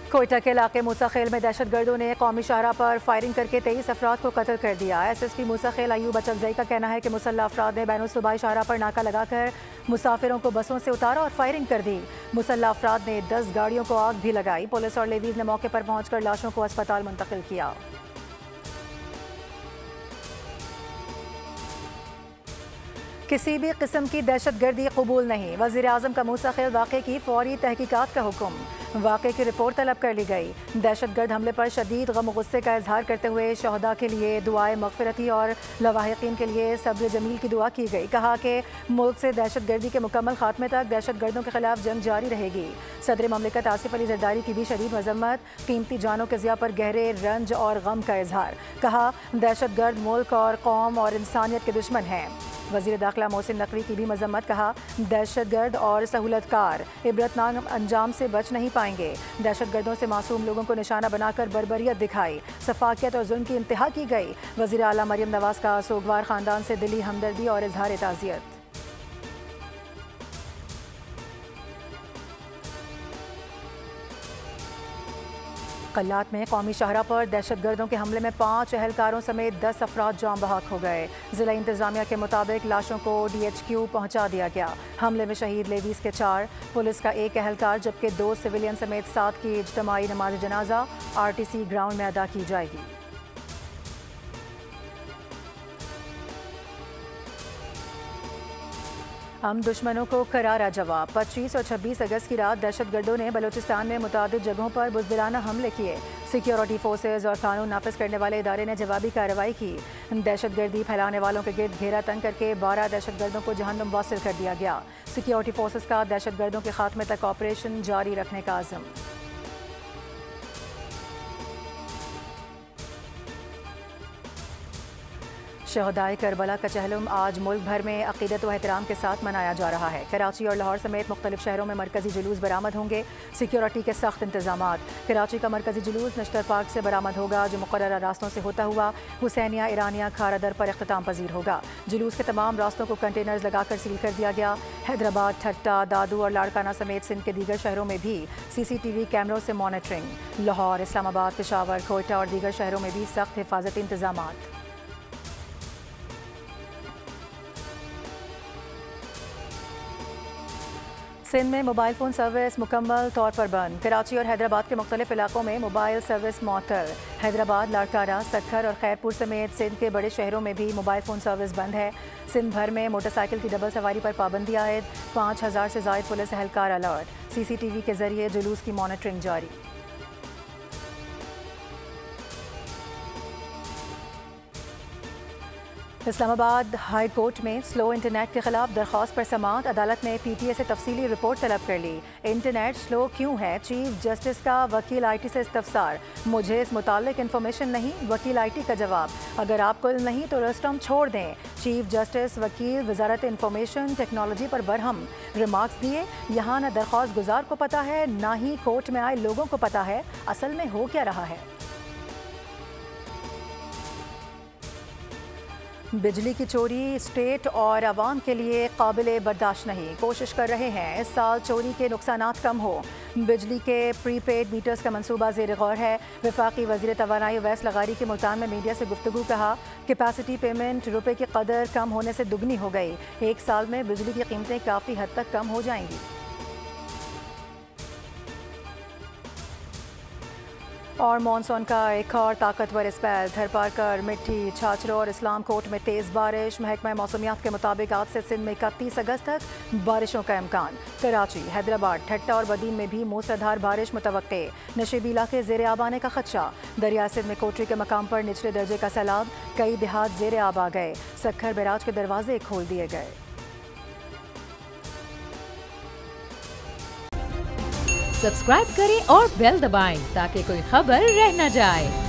कोयटा के इलाके मूसाखेल में दहशतगर्दों ने कौमी शाहराह पर फायरिंग करके 23 अफराद को कत्ल कर दिया। SSP मूसाखेल अयूब अचकजई का कहना है कि मुसल्लह अफराद ने बैनुल-सूबाई शाहराह पर नाका लगाकर मुसाफिरों को बसों से उतारा और फायरिंग कर दी। मुसल्लह अफराद ने 10 गाड़ियों को आग भी लगाई। पुलिस और लेवीज ने मौके पर पहुंचकर लाशों को अस्पताल मुंतकिल किया। किसी भी किस्म की दहशतगर्दी कबूल नहीं, वज़ीर आज़म का मूसाखेल वाक़े की फौरी तहकीकात का हुक्म। वाक़े की रिपोर्ट तलब कर ली गई। दहशतगर्द हमले पर शदीद गम गुस्से का इजहार करते हुए शहदा के लिए दुआए मग़फ़िरती और लवाहिकीन के लिए सब्र जमील की दुआ की गई। कहा कि मुल्क से दहशतगर्दी के मुकम्मल खात्मे तक दहशतगर्दों के खिलाफ जंग जारी रहेगी। सदर ममलिकत आसिफ अली ज़रदारी की भी शदीद मज़म्मत, कीमती जानों के ज़िया पर गहरे रंज और गम का इजहार। कहा दहशतगर्द मुल्क और कौम और इंसानियत के दुश्मन हैं। वज़ीर दाखिला मोहसिन नकवी की भी मजम्मत। कहा दहशतगर्द और सहूलतकार इबरतनाक अंजाम से बच नहीं पाएंगे। दहशतगर्दों से मासूम लोगों को निशाना बनाकर बर्बरियत दिखाई, सफाकियत और जुल्म की इंतहा की गई। वज़ीर आला मरियम नवाज का सोगवार ख़ानदान से दिली हमदर्दी और इजहार ताज़ियत। कल्लात में कौमी शाहराह पर दहशतगर्दों के हमले में 5 एहलकारों समेत 10 अफराद जाम बहक हो गए। जिला इंतजामिया के मुताबिक लाशों को DHQ पहुंचा दिया गया। हमले में शहीद लेवीज के 4, पुलिस का 1 एहलकार जबकि 2 सिविलियन समेत 7 की इज्तिमाई नमाज जनाजा RTC ग्राउंड में अदा की जाएगी। हम दुश्मनों को करारा जवाब। 25 और 26 अगस्त की रात दहशतगर्दों ने बलूचिस्तान में मुतादिद जगहों पर बुज़दिलाना हमले किए। सिक्योरिटी फोर्सेज और कानून नाफिज करने वाले इदारे ने जवाबी कार्रवाई की। दहशतगर्दी फैलाने वालों के गिर्द घेरा तंग करके 12 दहशतगर्दों को जहन्नुम वासिल कर दिया गया। सिक्योरिटी फोर्सेज का दहशतगर्दों के खात्मे तक ऑपरेशन जारी रखने का आज़म। शहदाए करबला का चहलम आज मुल्क भर में अक़ीदत व एहतराम के साथ मनाया जा रहा है। कराची और लाहौर समेत मुख्तलिफ शहरों में मरकजी जुलूस बरामद होंगे। सिक्योरिटी के सख्त इंतजामात। कराची का मरकजी जुलूस नश्तर पार्क से बरामद होगा, जो मुक़र्ररा रास्तों से होता हुआ हुसैनिया ईरानिया खारादर पर इख्तिताम पजीर होगा। जुलूस के तमाम रास्तों को कंटेनर्स लगाकर सील कर दिया गया। हैदराबाद, ठट्टा, दादू और लाड़काना समेत सिंध के दीगर शहरों में भी CCTV कैमरों से मॉनिटरिंग। लाहौर, इस्लामाबाद, पेशावर, कोयटा और दीगर शहरों में भी सख्त हिफाजती इंतजामात। सिंध में मोबाइल फ़ोन सर्विस मुकम्मल तौर पर बंद। कराची और हैदराबाद के मुख्तलिफ इलाकों में मोबाइल सर्विस मअतल। हैदराबाद, लाड़काना, सक्खर और खैरपुर समेत सिंध के बड़े शहरों में भी मोबाइल फ़ोन सर्विस बंद है। सिंध भर में मोटरसाइकिल की डबल सवारी पर पाबंदी आयद। 5000 से ज़ायद पुलिस एहलकार अलर्ट। CCTV के जरिए जुलूस की मॉनिटरिंग जारी। इस्लामाबाद हाई कोर्ट में स्लो इंटरनेट के खिलाफ दरख्वास्त पर समाअत। अदालत ने PTA से तफसीली रिपोर्ट तलब कर ली। इंटरनेट स्लो क्यों है, चीफ जस्टिस का वकील IT से इस्तफसार। मुझे इस मुतालिक इन्फॉर्मेशन नहीं, वकील IT का जवाब। अगर आपको इल्म नहीं तो रेस्टम छोड़ दें। चीफ जस्टिस वकील वजारत इंफॉर्मेशन टेक्नोलॉजी पर बरहम रिमार्क्स दिए। यहाँ न दरख्वास्त गुजार को पता है, ना ही कोर्ट में आए लोगों को पता है असल में हो क्या रहा है। बिजली की चोरी स्टेट और आवाम के लिए काबिले बर्दाश्त नहीं। कोशिश कर रहे हैं इस साल चोरी के नुकसानात कम हो। बिजली के प्रीपेड मीटर्स का मंसूबा ज़ेर गौर है। वफाकी वज़ीर तवानाई अवैस लगारी के मुल्तान में मीडिया से गुफ्तगू। कहा कैपेसिटी पेमेंट रुपए की कदर कम होने से दुगनी हो गई। 1 साल में बिजली की कीमतें काफ़ी हद तक कम हो जाएंगी। और मानसून का एक और ताकतवर स्पेल। थरपारकर, मिट्टी, छाछरो और इस्लाम कोट में तेज़ बारिश। महकमा मौसमियात के मुताबिक आज से सिंध में 31 अगस्त तक बारिशों का इम्कान। कराची, हैदराबाद, ठट्टा और बदीन में भी मूसलाधार बारिश मुतवक्के। नशीबी इलाके ज़ेर आब आने का खदशा। दरिया सिंध में कोटरी के मकाम पर निचले दर्जे का सैलाब। कई देहात ज़ेर आब आ गए। सक्खर बैराज के दरवाजे खोल दिए गए। सब्सक्राइब करें और बेल दबाएं ताकि कोई खबर रह न जाए।